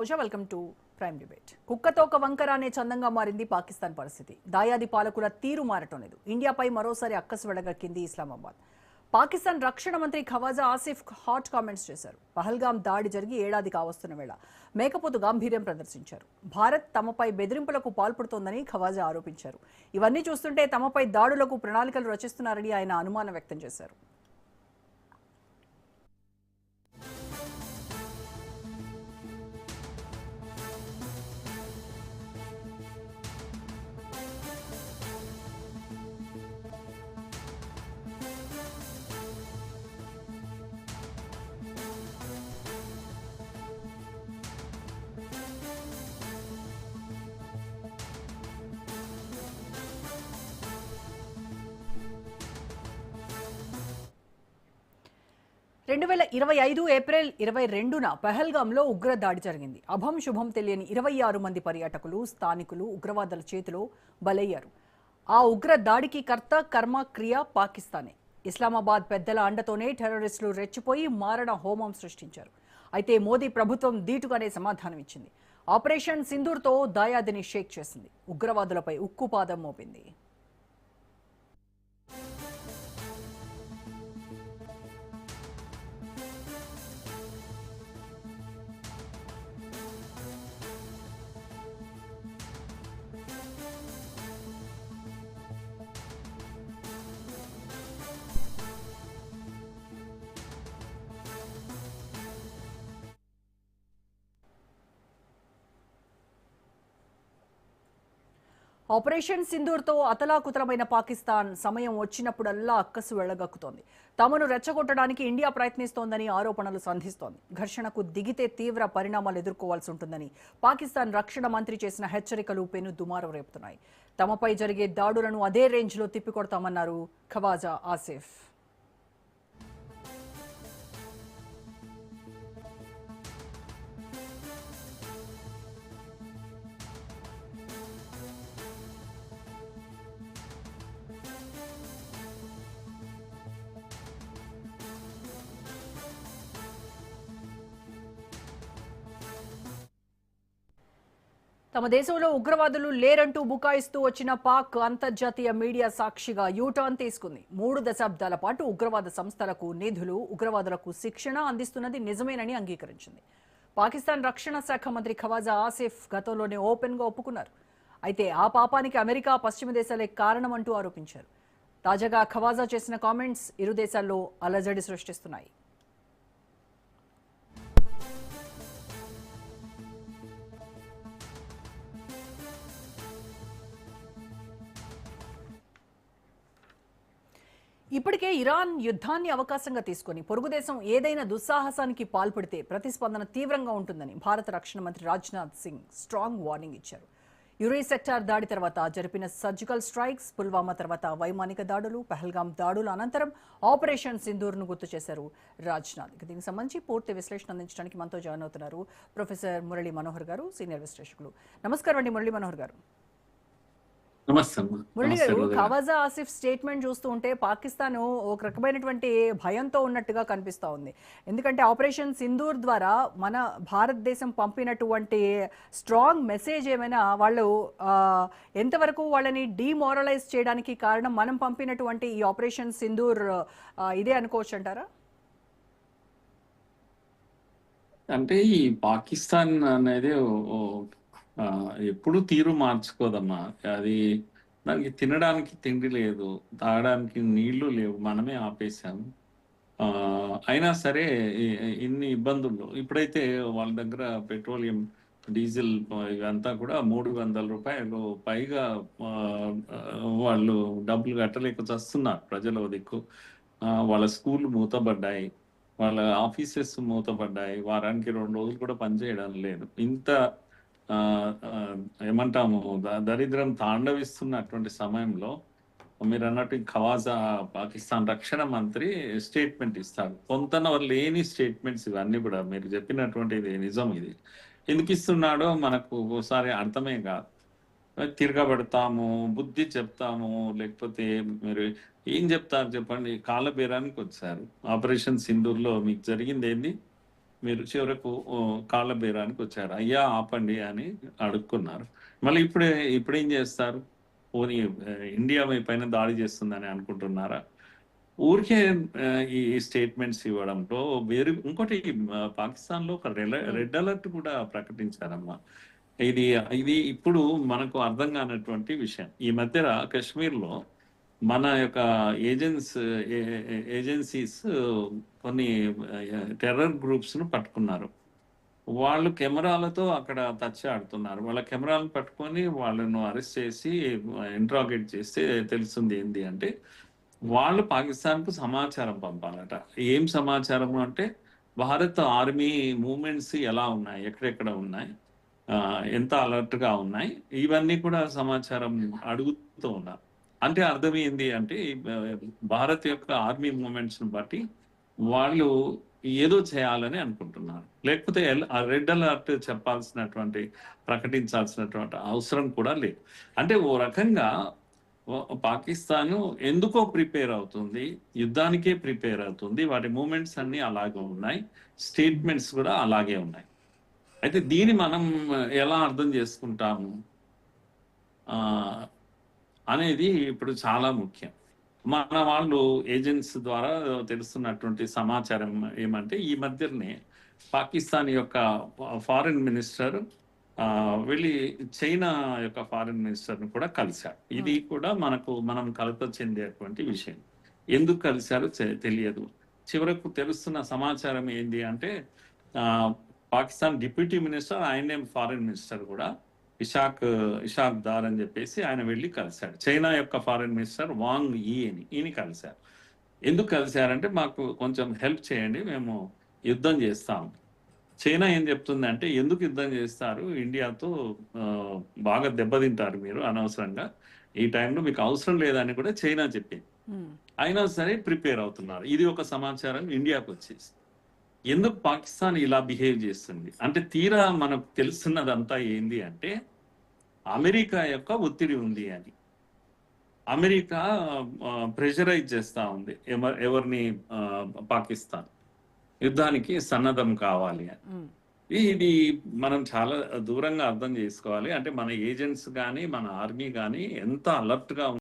Welcome to prime debate. కుక్కతో ఒక వంకర అనే చందంగా మారింది పాకిస్తాన్ పరిస్థితి. దాయాది పాలకుల తీరు మారటం లేదు. ఇండియాపై మరోసారి అక్కసు వెళ్లగక్కింది ఇస్లామాబాద్. పాకిస్తాన్ రక్షణ మంత్రి ఖవాజా ఆసిఫ్ హాట్ కామెంట్స్ చేశారు. పహల్గాం దాడి జరిగి ఏడాది కావస్తున్న వేళ మేకపోతు గాంభీర్యం ప్రదర్శించారు. భారత్ తమపై బెదిరింపులకు పాల్పడుతోందని ఖవాజా ఆరోపించారు. ఇవన్నీ చూస్తుంటే తమపై దాడులకు ప్రణాళికలు రచిస్తున్నారని ఆయన అనుమానం వ్యక్తం చేశారు. 2025 ఏప్రిల్ 22న పహల్గాంలో ఉగ్ర దాడి జరిగింది. అభం శుభం తెలియని 26 మంది పర్యాటకులు, స్థానికులు ఉగ్రవాదుల చేతిలో బలయ్యారు. ఆ ఉగ్ర దాడికి కర్త కర్మ క్రియ పాకిస్తానే. ఇస్లామాబాద్ పెద్దల అండతోనే టెర్రరిస్టులు రెచ్చిపోయి మారణ హోమం సృష్టించారు. అయితే మోదీ ప్రభుత్వం దీటుగానే సమాధానం ఇచ్చింది. ఆపరేషన్ సింధూర్తో దాయాదిని షేక్ చేసింది. ఉగ్రవాదులపై ఉక్కుపాదం మోపింది. ఆపరేషన్ సింధూర్తో అతలాకుతలమైన పాకిస్తాన్ సమయం వచ్చినప్పుడల్లా అక్కసు వెళ్లగక్కుతోంది. తమను రెచ్చగొట్టడానికి ఇండియా ప్రయత్నిస్తోందని ఆరోపణలు సంధిస్తోంది. ఘర్షణకు దిగితే తీవ్ర పరిణామాలు ఎదుర్కోవాల్సి ఉంటుందని పాకిస్తాన్ రక్షణ మంత్రి చేసిన హెచ్చరికలు పెను దుమారం రేపుతున్నాయి. తమపై జరిగే దాడులను అదే రేంజ్లో తిప్పికొడతామన్నారు ఖవాజా ఆసిఫ్. తమ దేశంలో ఉగ్రవాదులు లేరంటూ బుకాయిస్తూ వచ్చిన పాక్ అంతర్జాతీయ మీడియా సాక్షిగా యూటర్న్ తీసుకుంది. 3 దశాబ్దాల పాటు ఉగ్రవాద సంస్థలకు నిధులు, ఉగ్రవాదులకు శిక్షణ అందిస్తున్నది నిజమేనని అంగీకరించింది. పాకిస్తాన్ రక్షణ శాఖ మంత్రి ఖవాజా ఆసిఫ్ గతంలోనే ఓపెన్గా ఒప్పుకున్నారు. అయితే ఆ పాపానికి అమెరికా, పశ్చిమ దేశాలే కారణమంటూ ఆరోపించారు. తాజాగా ఖవాజా చేసిన కామెంట్స్ ఇరు దేశాల్లో అలజడి సృష్టిస్తున్నాయి. ఇప్పటికే ఇరాన్ యుద్ధాన్ని అవకాశంగా తీసుకుని పొరుగుదేశం ఏదైనా దుస్సాహసానికి పాల్పడితే ప్రతిస్పందన తీవ్రంగా ఉంటుందని భారత రక్షణ మంత్రి రాజ్నాథ్ సింగ్ స్ట్రాంగ్ వార్నింగ్ ఇచ్చారు. యురీ సెక్టార్ దాడి తర్వాత జరిపిన సర్జికల్ స్ట్రైక్స్, పుల్వామా తర్వాత వైమానిక దాడులు, పహల్గాం దాడుల అనంతరం ఆపరేషన్ సింధూర్ను గుర్తు చేశారు రాజ్నాథ్. దీనికి సంబంధించి పూర్తి విశ్లేషణ అందించడానికి మనతో జాయిన్ అవుతున్నారు ప్రొఫెసర్ మురళీ మనోహర్ గారు, సీనియర్ విశ్లేషకులు. నమస్కారం అండి మురళీ మనోహర్ గారు. మురళి గారు, ఖవాజా ఆసిఫ్ స్టేట్మెంట్ చూస్తూ ఉంటే పాకిస్తాన్ ఒక రకమైనటువంటి భయంతో ఉన్నట్టుగా కనిపిస్తూ ఉంది. ఎందుకంటే ఆపరేషన్ సింధూర్ ద్వారా మన భారతదేశం పంపినటువంటి స్ట్రాంగ్ మెసేజ్ ఏమైనా వాళ్ళు ఎంతవరకు వాళ్ళని డిమోరలైజ్ చేయడానికి కారణం మనం పంపినటువంటి ఈ ఆపరేషన్ సింధూర్ ఇదే అనుకోవచ్చు అంటారా? అంటే ఈ పాకిస్తాన్ అనేది ఎప్పుడు తీరు మార్చుకోదమ్మా. అది దానికి తినడానికి తిండి లేదు, తాగడానికి నీళ్లు లేవు, మనమే ఆపేశాము. అయినా సరే ఇన్ని ఇబ్బందులు. ఇప్పుడైతే వాళ్ళ దగ్గర పెట్రోలియం, డీజిల్ ఇవంతా కూడా 300 రూపాయలు పైగా వాళ్ళు డబ్బులు కట్టలేక వస్తున్నారు ప్రజల దిక్కు. వాళ్ళ స్కూల్ మూతపడ్డాయి, వాళ్ళ ఆఫీసెస్ మూతపడ్డాయి, వారానికి 2 రోజులు కూడా పనిచేయడం లేదు. ఇంత ఏమంటాము దరిద్రం తాండవిస్తున్నటువంటి సమయంలో మీరు అన్నట్టు ఖవాజా పాకిస్తాన్ రక్షణ మంత్రి స్టేట్మెంట్ ఇస్తాడు. కొంత లేని స్టేట్మెంట్స్ ఇవన్నీ కూడా. మీరు చెప్పినటువంటిది నిజం. ఇది ఎందుకు ఇస్తున్నాడో మనకు ఒకసారి అర్థమే కాదు. తిరగబడతాము, బుద్ధి చెప్తాము, లేకపోతే మీరు ఏం చెప్తారు చెప్పండి. కాళ్ళ బేరానికి వచ్చారు. ఆపరేషన్ సింధూర్లో మీకు జరిగింది ఏంది? మీరు చివరకు కాళ్ళ బేరానికి వచ్చారు. అయ్యా ఆపండి అని అడుక్కున్నారు. మళ్ళీ ఇప్పుడేం చేస్తారు? పోనీ ఇండియా మీ పైన దాడి చేస్తుందని అనుకుంటున్నారా? ఊరికే ఈ స్టేట్మెంట్స్ ఇవ్వడంతో ఇంకోటి పాకిస్తాన్‌లో ఒక ఉమ్, రెడ్ అలర్ట్ కూడా ప్రకటించారమ్మా. ఇది ఇది ఇప్పుడు మనకు అర్థం కానటువంటి విషయం. ఈ మధ్యన కశ్మీర్‌లో మన యొక్క ఏజెన్స్ ఏ ఏ ఏజెన్సీస్ కొన్ని టెర్రర్ గ్రూప్స్‌ను పట్టుకున్నారు. వాళ్ళు కెమెరాలతో అక్కడ ఆడుతున్నారు. వాళ్ళ కెమెరాలను పట్టుకొని వాళ్ళను అరెస్ట్ చేసి ఇంట్రాగేట్ చేస్తే తెలుస్తుంది ఏంది అంటే, వాళ్ళు పాకిస్తాన్‌కు సమాచారం పంపాలట. ఏం సమాచారము అంటే, భారత్ ఆర్మీ మూవ్‌మెంట్స్ ఎలా ఉన్నాయి? ఎక్కడెక్కడ ఉన్నాయి? ఎంత అలర్ట్‌గా ఉన్నాయి? ఇవన్నీ కూడా సమాచారం అడుగుతూ ఉన్నారు. అంటే అర్థం ఏంది అంటే, భారత్ యొక్క ఆర్మీ మూవ్‌మెంట్స్‌ని బట్టి వాళ్ళు ఏదో చేయాలని అనుకుంటున్నారు. లేకపోతే రెడ్ అలర్ట్ ప్రకటించాల్సినటువంటి అవసరం కూడా లేదు. అంటే ఓ రకంగా పాకిస్తాను ఎందుకో ప్రిపేర్ అవుతుంది. యుద్ధానికే ప్రిపేర్ అవుతుంది. వాటి మూవ్‌మెంట్స్ అన్నీ అలాగే ఉన్నాయి. స్టేట్మెంట్స్ కూడా అలాగే ఉన్నాయి. అయితే దీన్ని మనం ఎలా అర్థం చేసుకుంటాము? ఆహ్, అనేది ఇప్పుడు చాలా ముఖ్యం. మన వాళ్ళు ఏజెంట్స్ ద్వారా తెలుస్తున్నటువంటి సమాచారం ఏమంటే, ఈ మధ్యనే పాకిస్తాన్ యొక్క ఫారెన్ మినిస్టర్ వెళ్ళి చైనా యొక్క ఫారెన్ మినిస్టర్‌ని కూడా కలిసారు. ఇది ఉమ్, కూడా మనం కలత చెందేటువంటి విషయం. ఎందుకు కలిసారో తెలియదు. చివరకు తెలుస్తున్న సమాచారం ఏంది అంటే, ఆహ్, పాకిస్తాన్ డిప్యూటీ మినిస్టర్ ఆయనే ఫారెన్ మినిస్టర్ కూడా ఇషాక్ దార్ అని చెప్పేసి ఆయన వెళ్ళి కలిశాడు. చైనా యొక్క ఫారెన్ మినిస్టర్ వాంగ్ యీ అని ఈయన కలిశారు. ఎందుకు కలిశారంటే, మాకు కొంచెం హెల్ప్ చేయండి, మేము యుద్ధం చేస్తాం. చైనా ఏం చెప్తుందంటే, ఎందుకు యుద్ధం చేస్తారు ఇండియాతో? ఆహ్, బాగా దెబ్బతింటారు మీరు అనవసరంగా. ఈ టైంలో మీకు అవసరం లేదని కూడా చైనా చెప్పింది. ఉమ్, అయినా సరే ప్రిపేర్ అవుతున్నారు. ఇది ఒక సమాచారం ఇండియాకొచ్చేసింది. ఎందుకు పాకిస్తాన్ ఇలా బిహేవ్ చేస్తుంది? అంటే తీరా మనకు తెలుస్తున్నదంతా ఏంది అంటే, అమెరికా యొక్క ఒత్తిడి ఉంది అని. అమెరికా ప్రెషరైజ్ చేస్తా ఉంది ఎవరిని? పాకిస్తాన్ యుద్ధానికి సన్నద్ధం కావాలి అని. ఉమ్. ఇది మనం చాలా దూరంగా అర్థం చేసుకోవాలి. అంటే మన ఏజెంట్స్ గాని, మన ఆర్మీ గాని ఎంత అలర్ట్‌గా